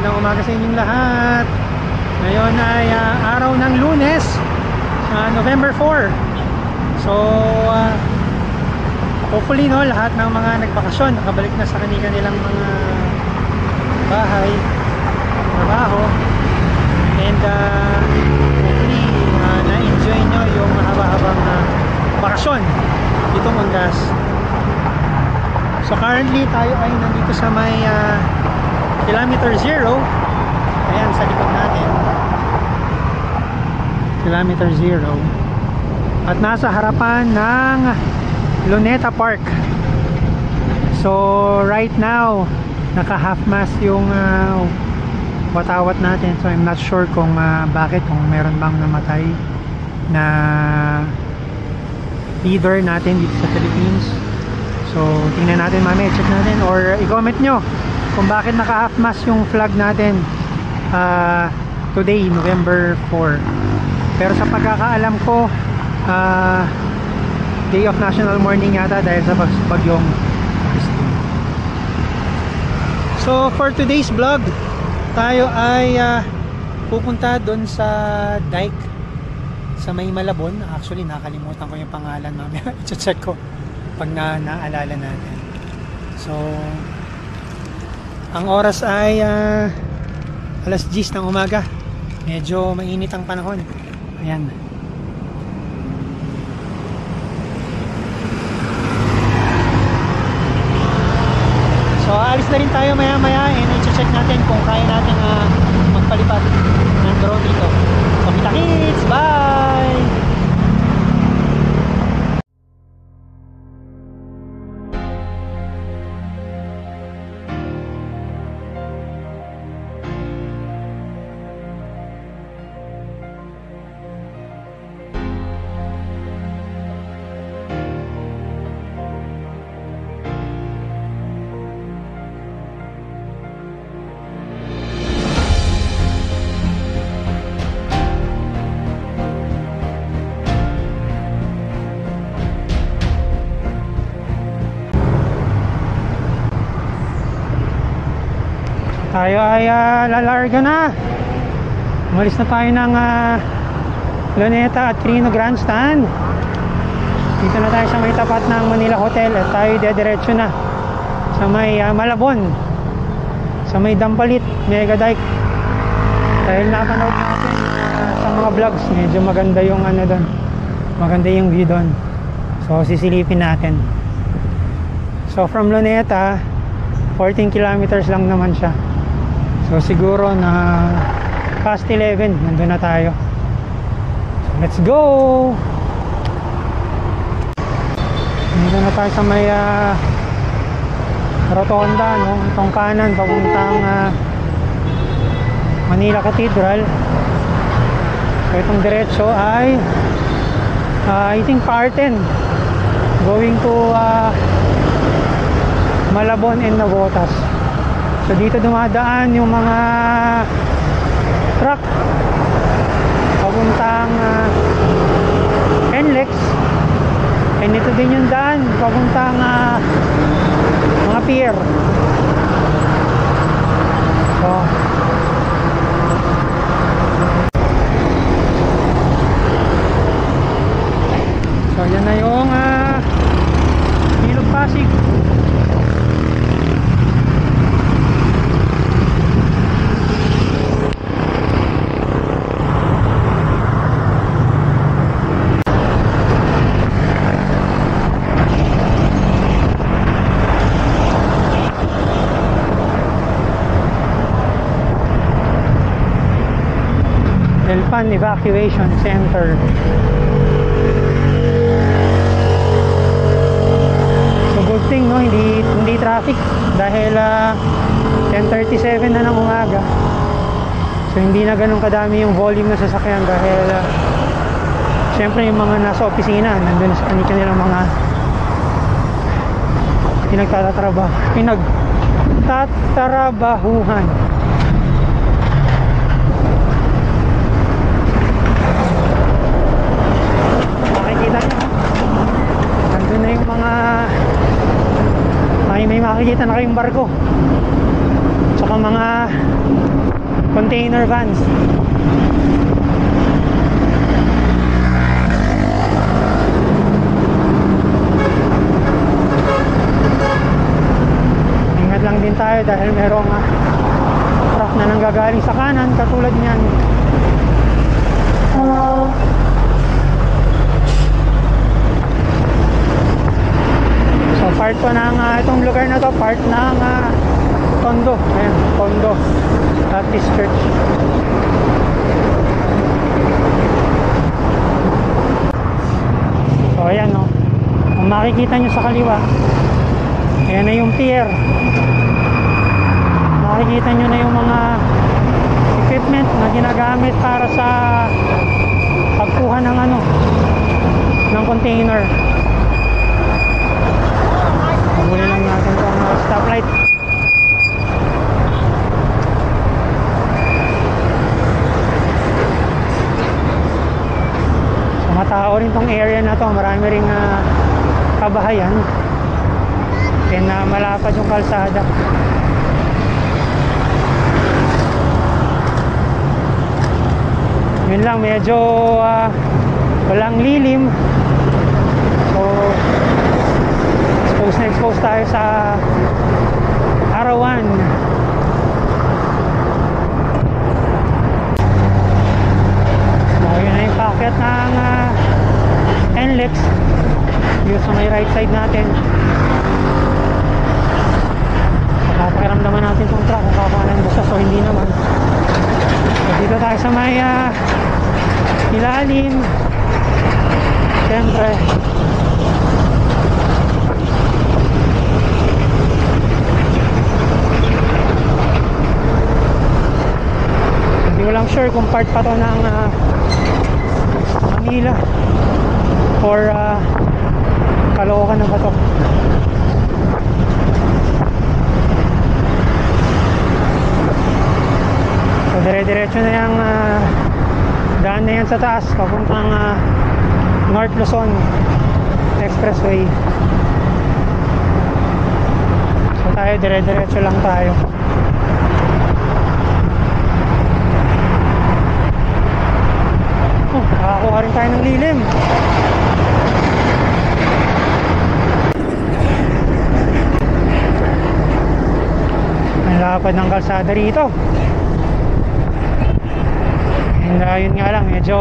Magandang umaga sa inyong lahat. Ngayon ay araw ng Lunes, November 4. So hopefully lahat ng mga nagbakasyon nakabalik na sa kanilang mga bahay, trabaho, and hopefully na-enjoy nyo yung mahaba-habang bakasyon ditong Ondas. So currently tayo ay nandito sa may kilometer 0. Ayan sa likod natin, kilometer 0, at nasa harapan ng Luneta Park. So right now naka half mast yung watawat natin. So I'm not sure kung bakit, kung meron bang namatay na leader natin dito sa Philippines. So tingnan natin mamaya, check natin, or i-comment nyo kung bakit naka half mast yung flag natin today, November 4. Pero sa pagkakaalam ko, day of national mourning yata dahil sa bagyong Christine. So for today's vlog, tayo ay pupunta doon sa dike sa may Malabon. Actually nakalimutan ko yung pangalan, mamaya i-check ko pag naalala natin. So ang oras ay alas 10 ng umaga. Medyo mainit ang panahon. Ayan. So alis na rin tayo maya maya, and i-check natin kung kaya natin magpalipad ng drone dito. So kita-kits! Bye! Tayo ay lalarga na. Umalis na tayo ng Luneta at Quirino Grandstand. Dito na tayo sa may tapat ng Manila Hotel, at tayo dediretso na sa may Malabon, sa may Dampalit Mega Dike. Dahil napanood natin sa mga vlogs, medyo maganda yung doon, maganda yung view doon. So sisilipin natin. So from Luneta, 14 kilometers lang naman siya. So siguro na past 11 nandun na tayo. So let's go. Nandun na tayo sa may rotonda, no? Itong kanan papuntang Manila Cathedral. So itong diretso ay I think Parten, going to Malabon and Navotas. So dito dumadaan yung mga truck papuntang NLEX, and ito din yung daan papuntang mga pier. So yan na yung Ilog Pasig. Delpan Evacuation Center. So good thing, no, hindi traffic dahil 10:37 na ng umaga. So hindi na ganun kadami yung volume ng sasakyan dahil syempre yung mga nasa opisina nandun sa kanilang mga pinagtatrabahuhan. Nandun na yung mga may makikita na kayong barko, tsaka mga container vans. Ingat lang din tayo dahil merong truck na nanggagaling sa kanan katulad niyan. So part to ng itong lugar na to, part ng Tondo. Ayan, Tondo Baptist Church. So ayan, no, kung makikita nyo sa kaliwa, ayan na yung pier. Makikita nyo na yung mga equipment na ginagamit para sa pagkuha ng ng container. Paguli lang natin itong stoplight. So matao rin tong area na to, marami ring kabahayan, then malapad yung kalsada. Yun lang, medyo walang lilim. So expose tayo sa arawan. So yun na yung packet ng NLEX. Yung sa may right side natin. Pakiramdaman natin itong truck kung kakanan basta, so hindi naman. So dito tayo sa may ilalim. Siyempre hindi ko lang sure kung part pa to ng Manila or Caloocan na ba to. So dire-diretso na yung daan na yan sa taas papuntang North Luzon Expressway. So tayo dire-diretso lang tayo. Nakakuha rin tayo ng lilim. Ang lapad ng kalsada rito. And yun nga lang, medyo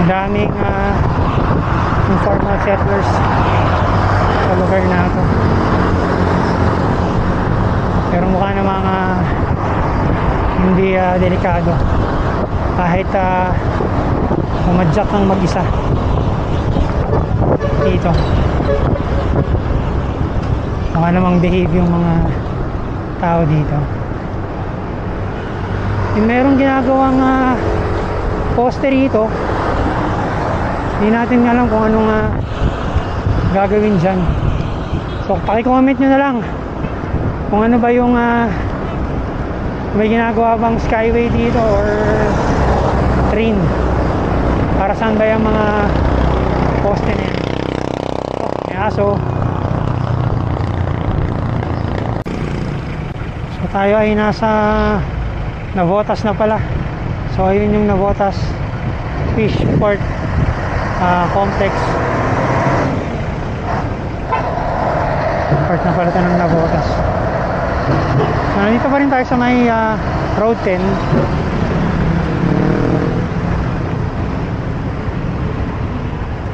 daming informal settlers sa lugar na ito. Pero mukha na mga hindi delikado kahit umadyak kang mag-isa dito. Mukha namang behave yung mga tao dito. Yung merong ginagawang poster rito, hindi natin alam kung anong gagawin dyan. So paki-comment nyo na lang kung ano ba yung may ginagawa bang skyway dito or train, para saan ba yung mga poste na yan. May aso. So tayo ay nasa Navotas na pala. So ayun yung Navotas Fish Port Complex. Part na pala ito ng Navotas. Nandito pa rin tayo sa may Road 10.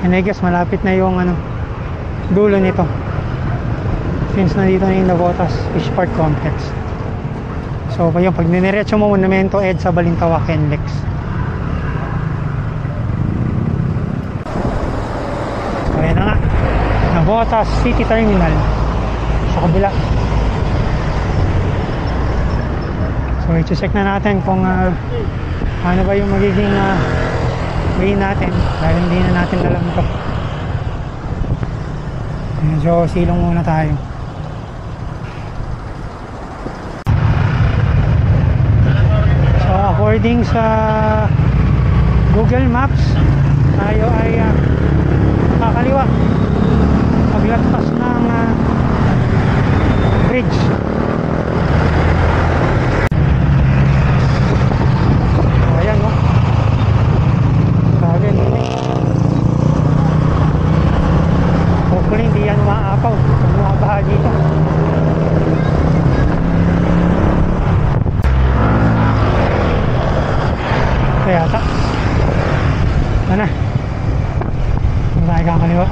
And I guess malapit na yung dulo nito, since nandito na yung Navotas Fish Port Complex. So yun, pag nineretso mo Monumento EDSA Balintawak NLEX. So ayan na nga, Navotas City Terminal sa kabila. So i-check na natin kung ano ba yung magiging way natin, dahil hindi na natin alam ito. Medyo silong muna tayo. So according sa Google Maps, tayo ay kakaliwa paglagpas ng bridge. yata. Ito na. Hindi tayo kakaliwa.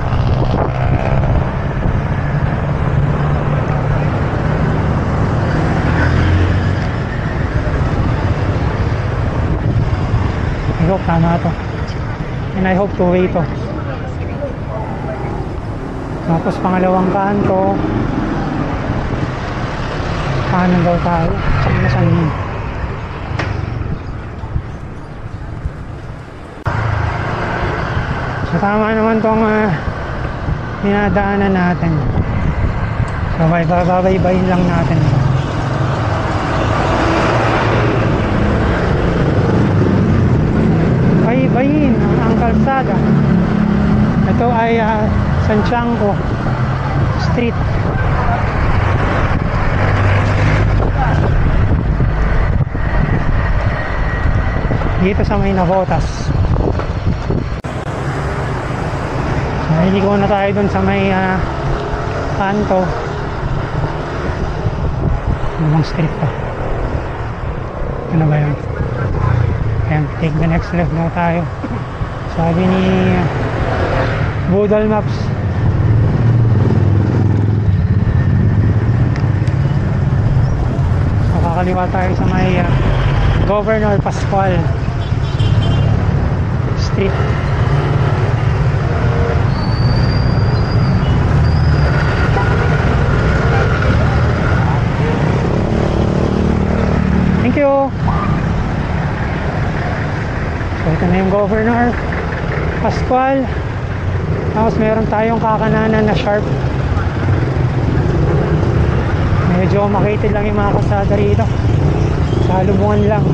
I hope tama ito. And I hope two-way ito. Tapos pangalawang kanto. Kanan daw tayo. Saan na saan yun? So tama naman tong dinadaanan natin. So babaybayin lang natin. Baybayin ang kalsada. Ito ay Santiago Street. Dito sa may Navotas. Naligo na tayo dun sa may kanto. Anong street pa? Ano ba yun? Ayan, take the next left na tayo. Sabi ni Google Maps. So kakaliwa tayo sa may Governor Pascual Street. Thank you. So ito na yung Governor Pascual. Tapos meron tayong kakananan na sharp. Medyo makitid lang yung mga kalsada rito. Sa halubungan lang.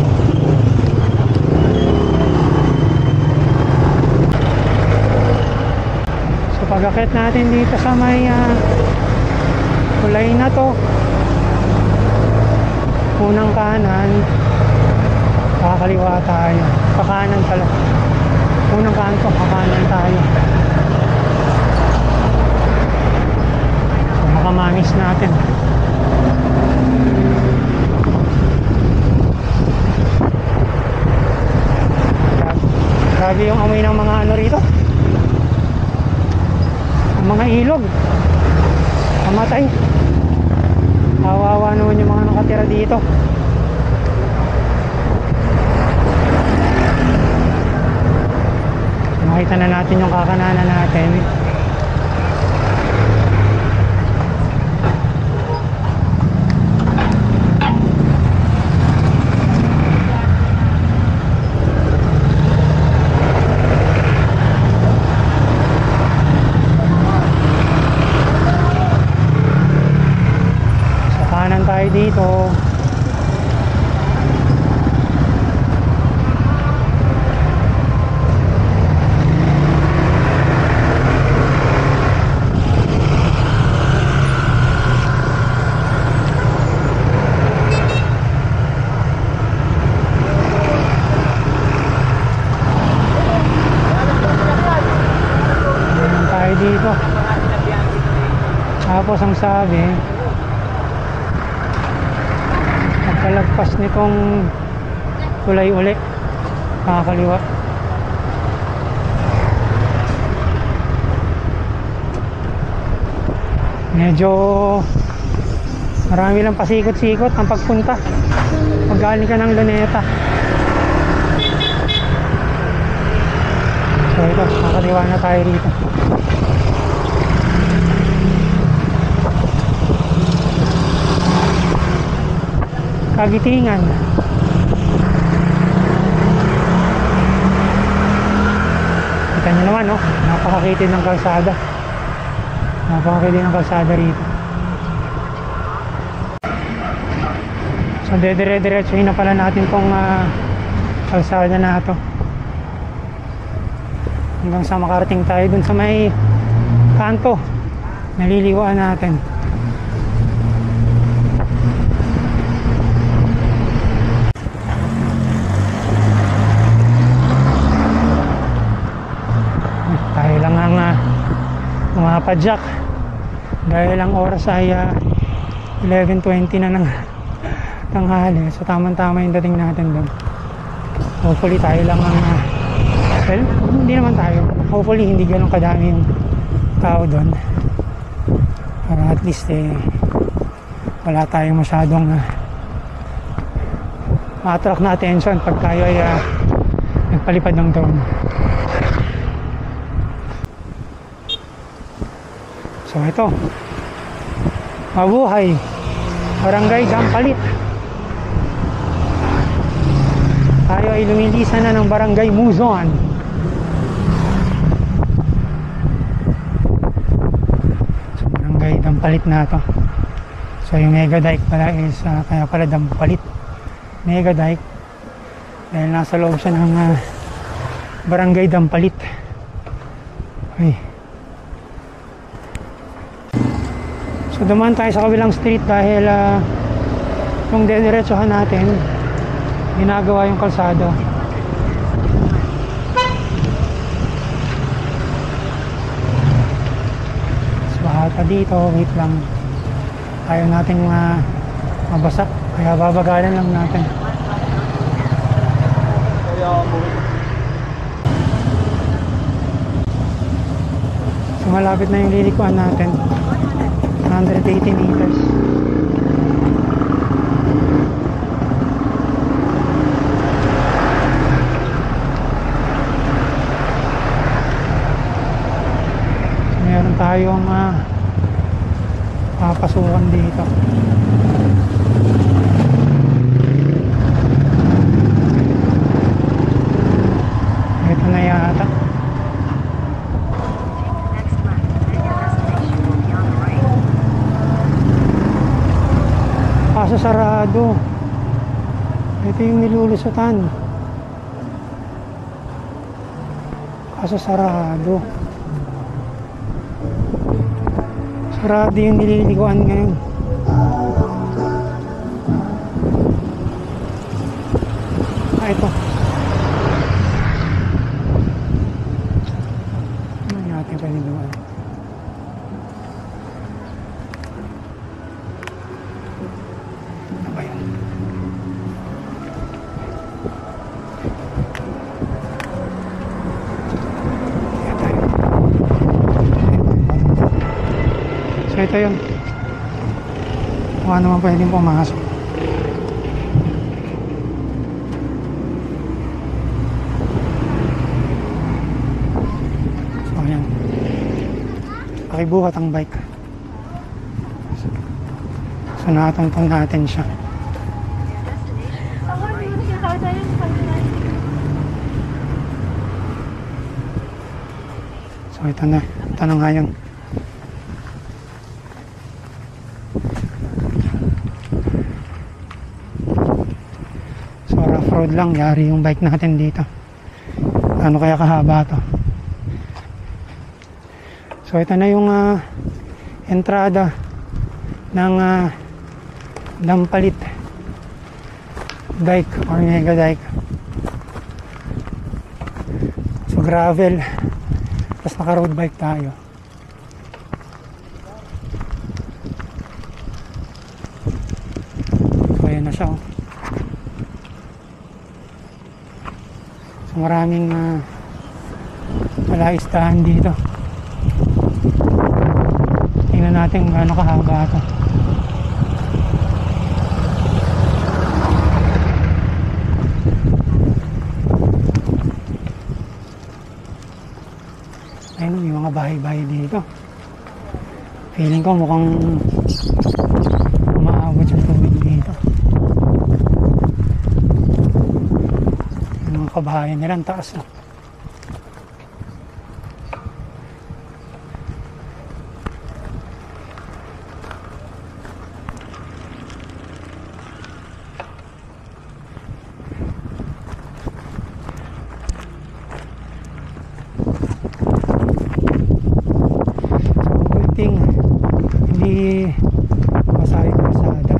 So pag-akit natin dito sa may kulay na to, unang kanan, kakaliwa tayo. Kakanan pala. Unang kanto, kakanan tayo. So makamamis natin. Grabe yung amoy ng mga ano rito, ang mga ilog. Kamatay. Kawawa naman yung mga nakatira dito. Makita na natin yung kakananan natin. Sa kanan tayo dito. Dito. Tapos ang sabi, pagkalagpas nitong tulay uli, kakaliwa. Medyo marami lang pasikot-sikot ang pagpunta pag galing ka ng Luneta. So ito, kakaliwa na tayo rito. Kagitingan. Kita nyo naman, no? Napakakitid ng kalsada. Napakakitid ng kalsada rito. So dire-diretsuhin na pala natin tong kalsada na ito hanggang sa makarating tayo dun sa may kanto. Naliliwaan natin. Tayo lang ang mapadyak dahil ang oras ay 11:20 na ng tanghali. So tamang-tama yung dating natin doon. hopefully tayo lang ang well, hindi naman tayo, hopefully hindi ganun kadami yung tao doon para at least wala tayong masyadong ma-attract na attention pag tayo ay nagpalipad ng drone. So ito, mabuhay Barangay Dampalit. Tayo ay lumilisan na ng Barangay Muzon. So Barangay Dampalit na to. So yung Mega Dike pala is kaya pala Dampalit Mega Dike dahil nasa loob siya ng Barangay Dampalit. Okay. So dumaan tayo sa kabilang street dahil yung dediretsohan natin ginagawa yung kalsada. So baha pa dito, wait lang, ayaw natin mabasa kaya babagalan lang natin. So malapit na yung lilikuan natin, 180 meters. Meron tayong papasukan dito. Ito na yata. Kaso sarado. Ito yung nilulusutan. Kaso sarado. Sarado yung nililiguan ngayon. Ito. Ano natin paliguan? Ano ba yun? So ito yun. Kung ano man pwedeng pumasok. So ayan. Pakibuhat ang bike. So nakatungtong natin siya. So ito na. Ito na nga yun. Road lang, yari yung bike natin dito. Ano kaya kahaba to? So ito na yung entrada ng Dampalit Dike or Mega Dike. So gravel, tapos naka road bike tayo. So ayan na siya oh. Maraming palaistahan dito. Tingnan natin gaano kahaba ito. Ayun, may mga bahay-bahay dito. Feeling ko mukhang umaabot yung tubig dito. Kabahayan nila ang taas no? So good thing hindi masaya yung kalsada.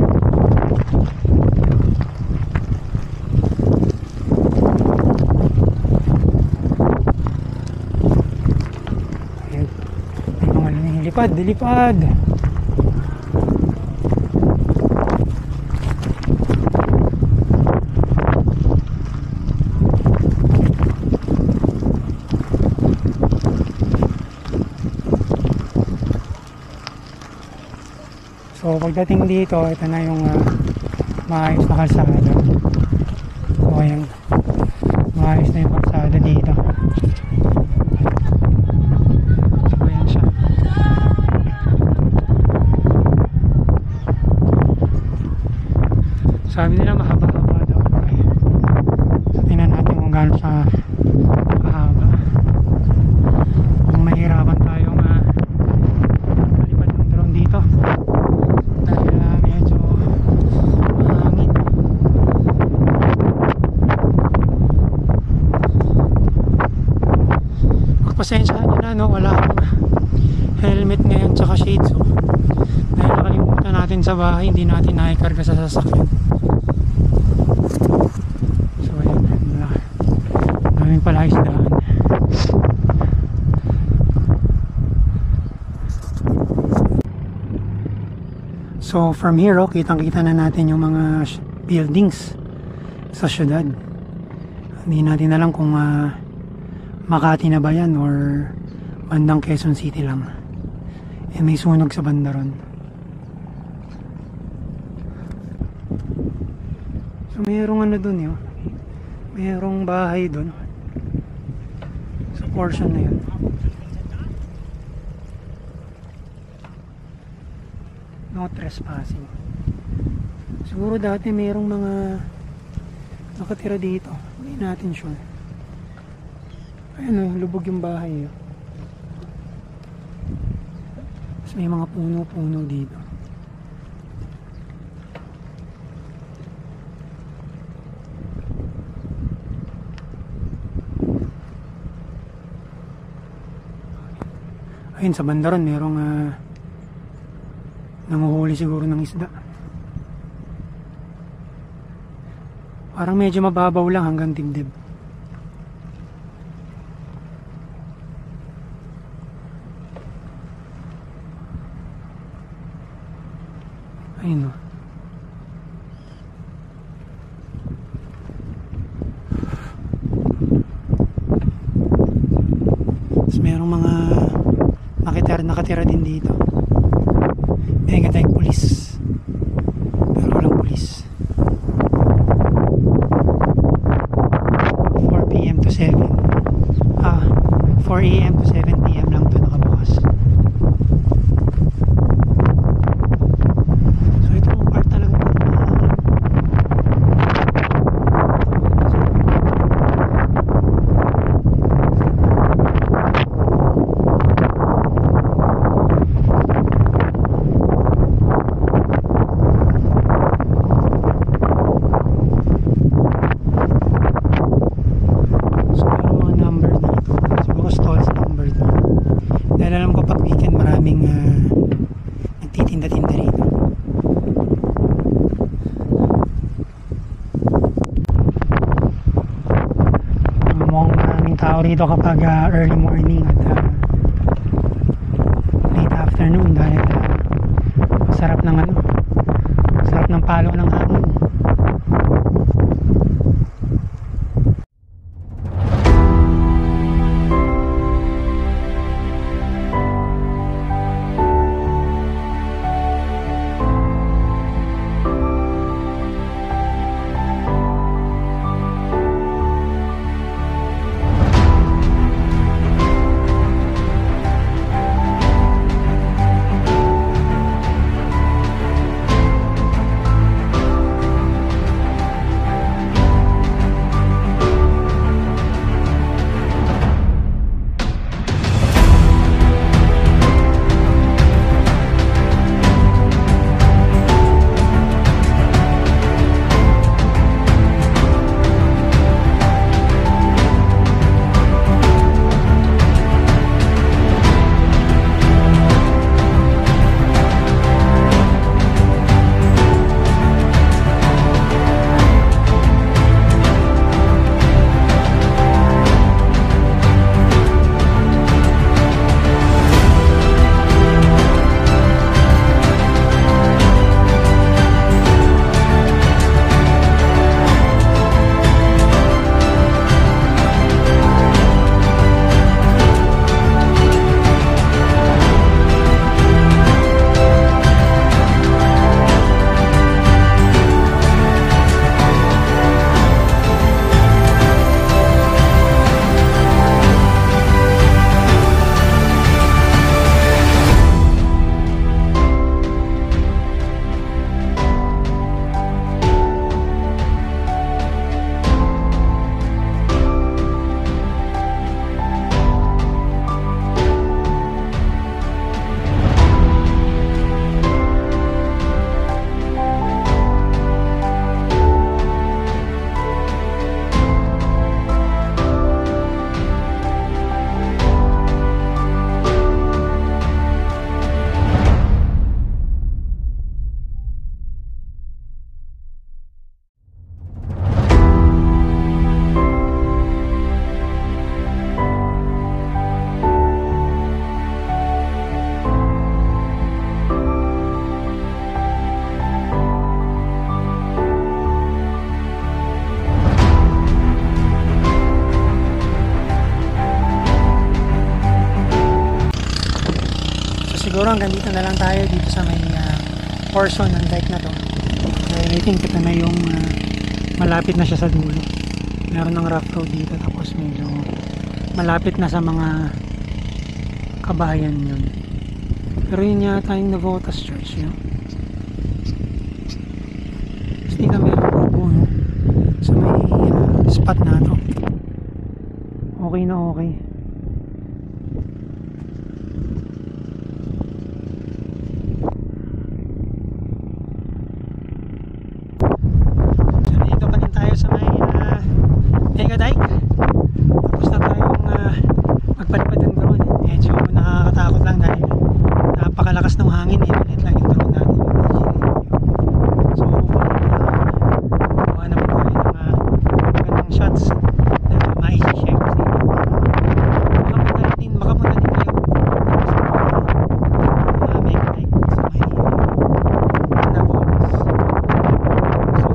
Dilipad. So pagdating dito, ito na yung maayos na kalsada. So ayan, maayos na yung kalsada dito. So ayan siya. Sabi nila mahaba-haba daw. So tingnan natin kung gaano siya kahaba. Kung mahirapan tayong malipad ng drone dito dahil medyo mahangin. Magpasensyahan nyo na, no? Wala akong helmet ngayon tsaka shades, so dahil nakalimutan natin sa bahay, hindi natin naikarga sa sasakyan. So ayan, daming pala isdaan. So from here, kitang kita na natin yung mga buildings sa syudad. Hindi natin alam kung Makati na ba yan or bandang Quezon City lang. May sunog sa banda ron. So mayroong dun yun, mayroong bahay dun sa portion na yun. No trespassing. Siguro dati mayroong mga nakatira dito, hindi natin sure. Ayun, lubog yung bahay. Tapos may mga puno-puno dito. Ayun, sa banda ron merong nanguhuli siguro ng isda. Parang medyo mababaw lang hanggang dibdib. Ayun, tapos merong mga nakatira din dito. May tayong pulis, pero walang pulis. 4 PM to 7 4 AM to 7 PM lang to nakabukas. So itong part talaga nagtitinda-tinda rito. Mukhang maraming tao rito kapag early morning at late afternoon dahil sarap ng sarap ng palo ng hangin. hanggang dito na lang tayo dito sa may portion ng dike na to. I think ito na yung malapit na siya sa dulo. Meron ng rough road dito, tapos medyo malapit na sa mga kabahayan yun. Pero yun yata yung Navotas Church, no? Hindi kami ako no? Sa may spot na to. Okay na okay. So dito pa din tayo sa may Mega Dike. Tapos na tayong magpalipad ng drone. Medyo nakakatakot lang dahil napakalakas ng hangin. Ulit lang yung drone natin. So gawa naman tayo ng magandang shots na maisi-share kasi makapunta din kayo sa Mega Dike sa may Navotas. So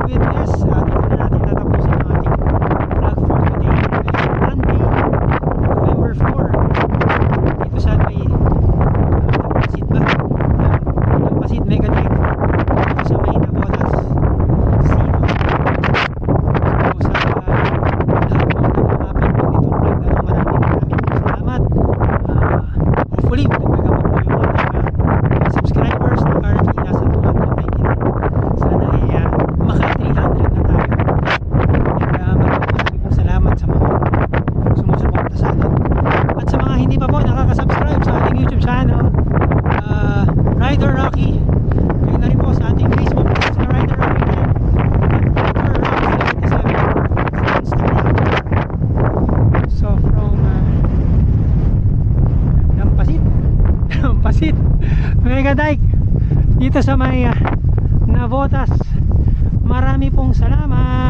with this, dito na natin tatapusin ang ating vlog for today. Monday, November 4. Dito sa may Pasid ba? Ang Pasid Mega Dike. Dito sa may Navotas City. So sa lahat po na nakapanood nitong vlog na to, maraming salamat. Hopefully, magagawa po yung ating subscribers na currently nasa 299. Sana ay maka-300 na tayo. And maraming pong salamat sa mga sumusuporta sa atin. At sa mga hindi pa po nakaka-subscribe sa ating YouTube channel, Rider Rocky, kayo na rin po sa ating Facebook page na Rider Rocky din, at Rider Rocky 77 sa Instagram. So from Pasid Mega Dike dito sa may Navotas, marami pong salamat.